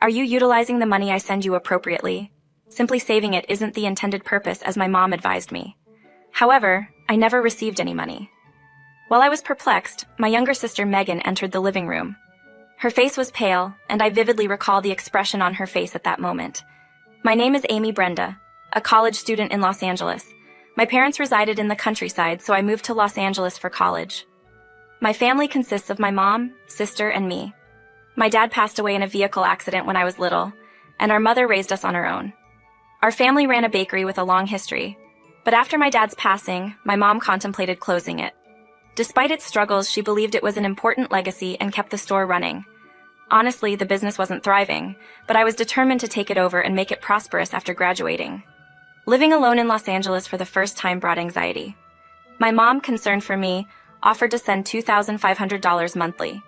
Are you utilizing the money I send you appropriately? Simply saving it isn't the intended purpose, as my mom advised me. However, I never received any money. While I was perplexed, my younger sister Megan entered the living room. Her face was pale, and I vividly recall the expression on her face at that moment. My name is Amy Brenda, a college student in Los Angeles. My parents resided in the countryside, so I moved to Los Angeles for college. My family consists of my mom, sister, and me. My dad passed away in a vehicle accident when I was little, and our mother raised us on her own. Our family ran a bakery with a long history, but after my dad's passing, my mom contemplated closing it. Despite its struggles, she believed it was an important legacy and kept the store running. Honestly, the business wasn't thriving, but I was determined to take it over and make it prosperous after graduating. Living alone in Los Angeles for the first time brought anxiety. My mom, concerned for me, offered to send $2,500 monthly.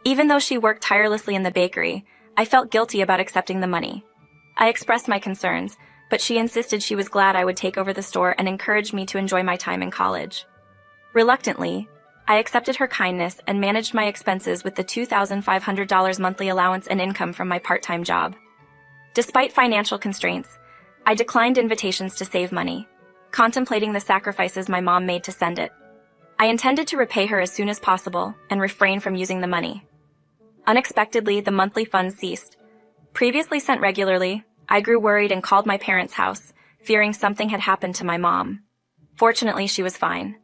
Even though she worked tirelessly in the bakery, I felt guilty about accepting the money. I expressed my concerns, but she insisted she was glad I would take over the store and encouraged me to enjoy my time in college. Reluctantly, I accepted her kindness and managed my expenses with the $2,500 monthly allowance and income from my part-time job. Despite financial constraints, I declined invitations to save money, contemplating the sacrifices my mom made to send it. I intended to repay her as soon as possible and refrain from using the money. Unexpectedly, the monthly funds ceased. Previously sent regularly, I grew worried and called my parents' house, fearing something had happened to my mom. Fortunately, she was fine.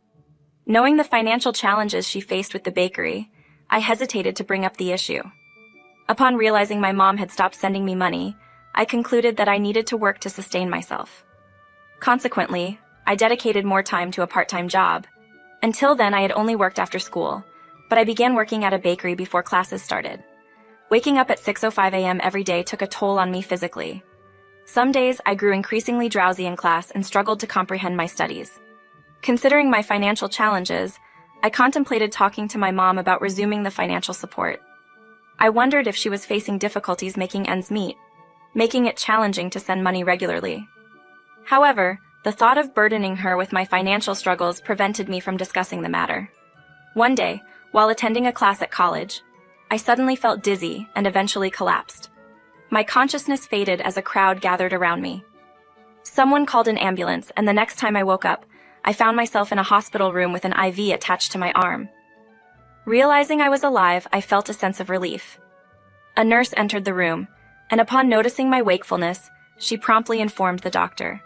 Knowing the financial challenges she faced with the bakery, I hesitated to bring up the issue. Upon realizing my mom had stopped sending me money, I concluded that I needed to work to sustain myself. Consequently, I dedicated more time to a part-time job. Until then, I had only worked after school, but I began working at a bakery before classes started. Waking up at 6:05 a.m. every day took a toll on me physically. Some days, I grew increasingly drowsy in class and struggled to comprehend my studies. Considering my financial challenges, I contemplated talking to my mom about resuming the financial support. I wondered if she was facing difficulties making ends meet, making it challenging to send money regularly. However, the thought of burdening her with my financial struggles prevented me from discussing the matter. One day, while attending a class at college, I suddenly felt dizzy and eventually collapsed. My consciousness faded as a crowd gathered around me. Someone called an ambulance, and the next time I woke up, I found myself in a hospital room with an IV attached to my arm. Realizing I was alive, I felt a sense of relief. A nurse entered the room, and upon noticing my wakefulness, she promptly informed the doctor.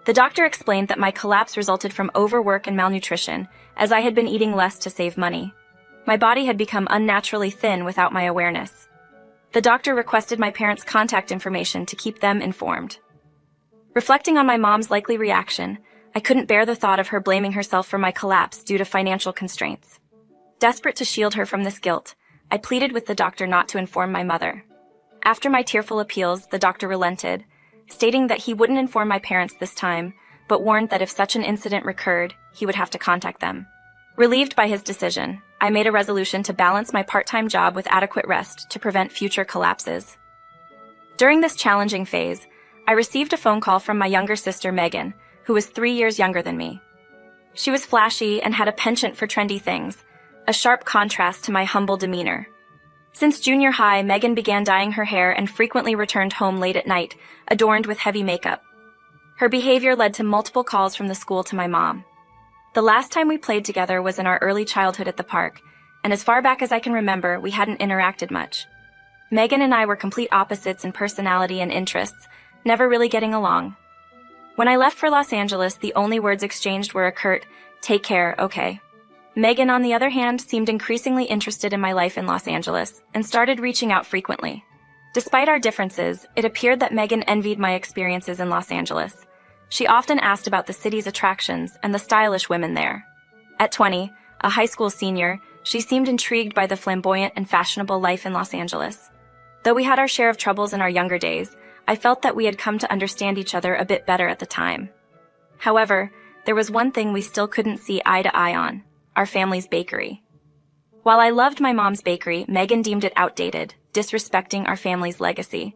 The doctor explained that my collapse resulted from overwork and malnutrition, as I had been eating less to save money. My body had become unnaturally thin without my awareness. The doctor requested my parents' contact information to keep them informed. Reflecting on my mom's likely reaction, I couldn't bear the thought of her blaming herself for my collapse due to financial constraints. Desperate to shield her from this guilt, I pleaded with the doctor not to inform my mother. After my tearful appeals, the doctor relented, stating that he wouldn't inform my parents this time, but warned that if such an incident recurred, he would have to contact them. Relieved by his decision, I made a resolution to balance my part-time job with adequate rest to prevent future collapses. During this challenging phase, I received a phone call from my younger sister Megan, who was 3 years younger than me. She was flashy and had a penchant for trendy things, a sharp contrast to my humble demeanor. Since junior high, Megan began dyeing her hair and frequently returned home late at night, adorned with heavy makeup. Her behavior led to multiple calls from the school to my mom. The last time we played together was in our early childhood at the park, and as far back as I can remember, we hadn't interacted much. Megan and I were complete opposites in personality and interests, never really getting along. When I left for Los Angeles, the only words exchanged were a curt, "Take care, okay." Megan, on the other hand, seemed increasingly interested in my life in Los Angeles and started reaching out frequently. Despite our differences, it appeared that Megan envied my experiences in Los Angeles. She often asked about the city's attractions and the stylish women there. At 20, a high school senior, she seemed intrigued by the flamboyant and fashionable life in Los Angeles. Though we had our share of troubles in our younger days, I felt that we had come to understand each other a bit better at the time. However, there was one thing we still couldn't see eye to eye on: our family's bakery. While I loved my mom's bakery, Megan deemed it outdated, disrespecting our family's legacy.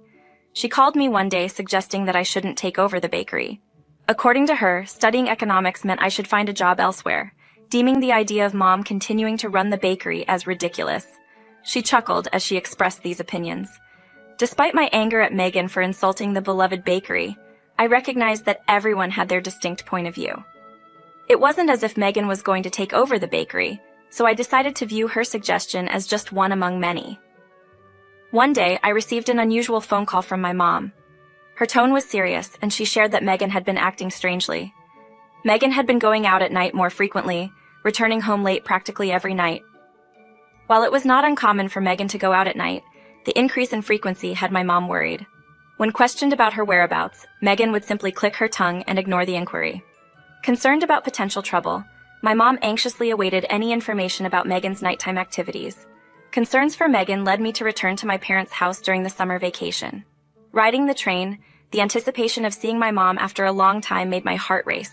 She called me one day suggesting that I shouldn't take over the bakery. According to her, studying economics meant I should find a job elsewhere, deeming the idea of mom continuing to run the bakery as ridiculous. She chuckled as she expressed these opinions. Despite my anger at Megan for insulting the beloved bakery, I recognized that everyone had their distinct point of view. It wasn't as if Megan was going to take over the bakery, so I decided to view her suggestion as just one among many. One day, I received an unusual phone call from my mom. Her tone was serious, and she shared that Megan had been acting strangely. Megan had been going out at night more frequently, returning home late practically every night. While it was not uncommon for Megan to go out at night, the increase in frequency had my mom worried. When questioned about her whereabouts, Megan would simply click her tongue and ignore the inquiry. Concerned about potential trouble, my mom anxiously awaited any information about Megan's nighttime activities. Concerns for Megan led me to return to my parents' house during the summer vacation. Riding the train, the anticipation of seeing my mom after a long time made my heart race.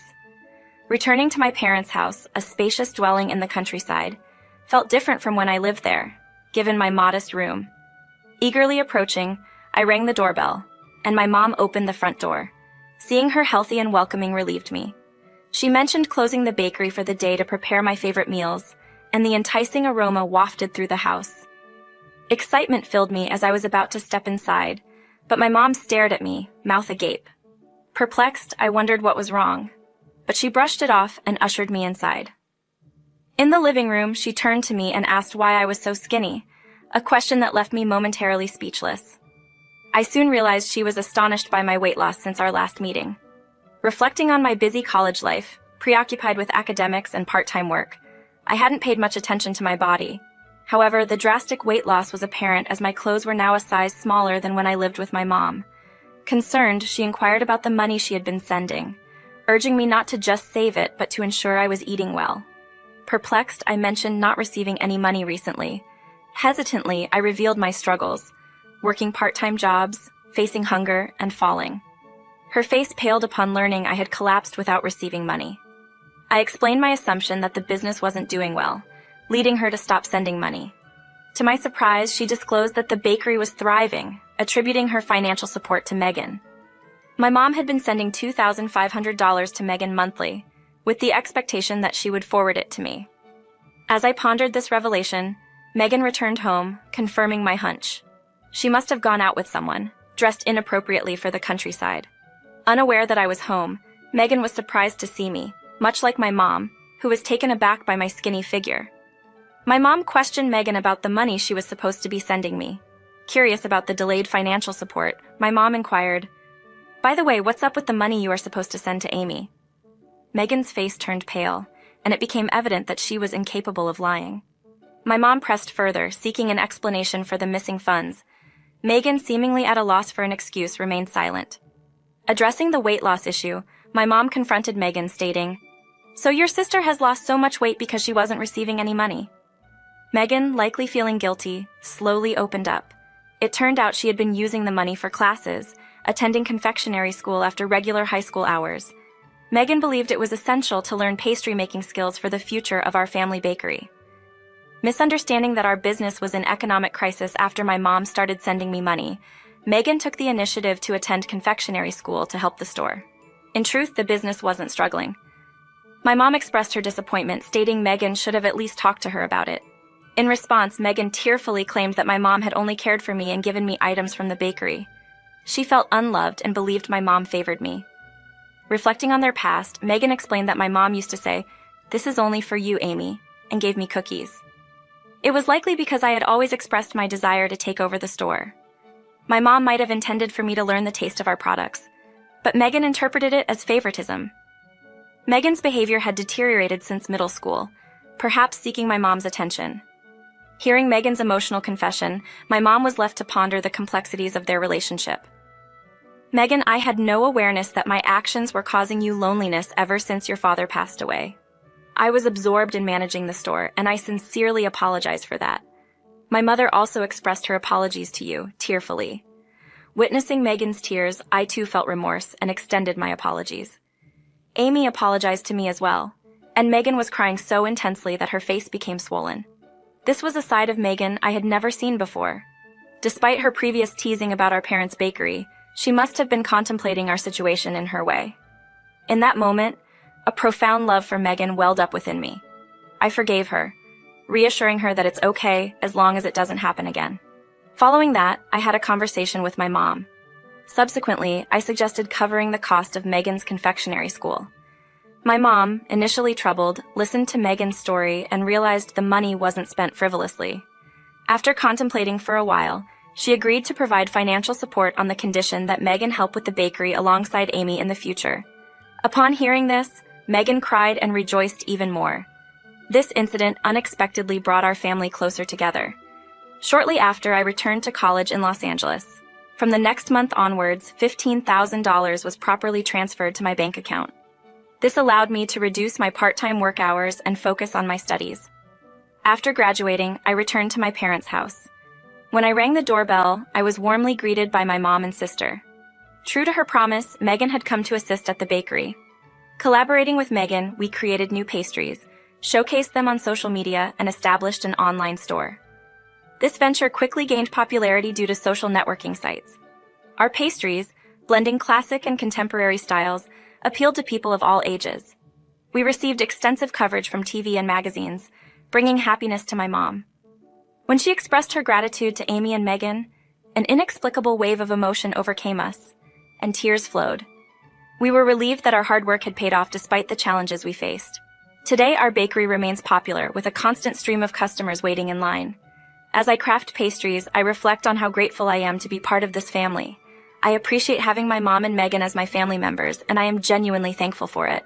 Returning to my parents' house, a spacious dwelling in the countryside, felt different from when I lived there, given my modest room. Eagerly approaching, I rang the doorbell, and my mom opened the front door. Seeing her healthy and welcoming relieved me. She mentioned closing the bakery for the day to prepare my favorite meals, and the enticing aroma wafted through the house. Excitement filled me as I was about to step inside, but my mom stared at me, mouth agape. Perplexed, I wondered what was wrong, but she brushed it off and ushered me inside. In the living room, she turned to me and asked why I was so skinny, a question that left me momentarily speechless. I soon realized she was astonished by my weight loss since our last meeting. Reflecting on my busy college life, preoccupied with academics and part-time work, I hadn't paid much attention to my body. However, the drastic weight loss was apparent as my clothes were now a size smaller than when I lived with my mom. Concerned, she inquired about the money she had been sending, urging me not to just save it, but to ensure I was eating well. Perplexed, I mentioned not receiving any money recently. Hesitantly, I revealed my struggles, working part-time jobs, facing hunger, and falling. Her face paled upon learning I had collapsed without receiving money. I explained my assumption that the business wasn't doing well, leading her to stop sending money. To my surprise, she disclosed that the bakery was thriving, attributing her financial support to Megan. My mom had been sending $2,500 to Megan monthly, with the expectation that she would forward it to me. As I pondered this revelation, Megan returned home, confirming my hunch. She must have gone out with someone, dressed inappropriately for the countryside. Unaware that I was home, Megan was surprised to see me, much like my mom, who was taken aback by my skinny figure. My mom questioned Megan about the money she was supposed to be sending me. Curious about the delayed financial support, my mom inquired, "By the way, what's up with the money you are supposed to send to Amy?" Megan's face turned pale, and it became evident that she was incapable of lying. My mom pressed further, seeking an explanation for the missing funds. Megan, seemingly at a loss for an excuse, remained silent. Addressing the weight loss issue, my mom confronted Megan, stating, "So your sister has lost so much weight because she wasn't receiving any money?" Megan, likely feeling guilty, slowly opened up. It turned out she had been using the money for classes, attending confectionery school after regular high school hours. Megan believed it was essential to learn pastry-making skills for the future of our family bakery. Misunderstanding that our business was in economic crisis after my mom started sending me money, Megan took the initiative to attend confectionery school to help the store. In truth, the business wasn't struggling. My mom expressed her disappointment, stating Megan should have at least talked to her about it. In response, Megan tearfully claimed that my mom had only cared for me and given me items from the bakery. She felt unloved and believed my mom favored me. Reflecting on their past, Megan explained that my mom used to say, "This is only for you, Amy," and gave me cookies. It was likely because I had always expressed my desire to take over the store. My mom might have intended for me to learn the taste of our products, but Megan interpreted it as favoritism. Megan's behavior had deteriorated since middle school, perhaps seeking my mom's attention. Hearing Megan's emotional confession, my mom was left to ponder the complexities of their relationship. "Megan, I had no awareness that my actions were causing you loneliness ever since your father passed away. I was absorbed in managing the store, and I sincerely apologize for that. My mother also expressed her apologies to you, tearfully." Witnessing Megan's tears, I too felt remorse and extended my apologies. Amy apologized to me as well, and Megan was crying so intensely that her face became swollen. This was a side of Megan I had never seen before. Despite her previous teasing about our parents' bakery, she must have been contemplating our situation in her way. In that moment, a profound love for Megan welled up within me. I forgave her, reassuring her that it's okay as long as it doesn't happen again. Following that, I had a conversation with my mom. Subsequently, I suggested covering the cost of Megan's confectionery school. My mom, initially troubled, listened to Megan's story and realized the money wasn't spent frivolously. After contemplating for a while, she agreed to provide financial support on the condition that Megan help with the bakery alongside Amy in the future. Upon hearing this, Megan cried and rejoiced even more. This incident unexpectedly brought our family closer together. Shortly after, I returned to college in Los Angeles. From the next month onwards, $15,000 was properly transferred to my bank account. This allowed me to reduce my part-time work hours and focus on my studies. After graduating, I returned to my parents' house. When I rang the doorbell, I was warmly greeted by my mom and sister. True to her promise, Megan had come to assist at the bakery. Collaborating with Megan, we created new pastries, showcased them on social media, and established an online store. This venture quickly gained popularity due to social networking sites. Our pastries, blending classic and contemporary styles, appealed to people of all ages. We received extensive coverage from TV and magazines, bringing happiness to my mom. When she expressed her gratitude to Amy and Megan, an inexplicable wave of emotion overcame us, and tears flowed. We were relieved that our hard work had paid off despite the challenges we faced. Today, our bakery remains popular, with a constant stream of customers waiting in line. As I craft pastries, I reflect on how grateful I am to be part of this family. I appreciate having my mom and Megan as my family members, and I am genuinely thankful for it.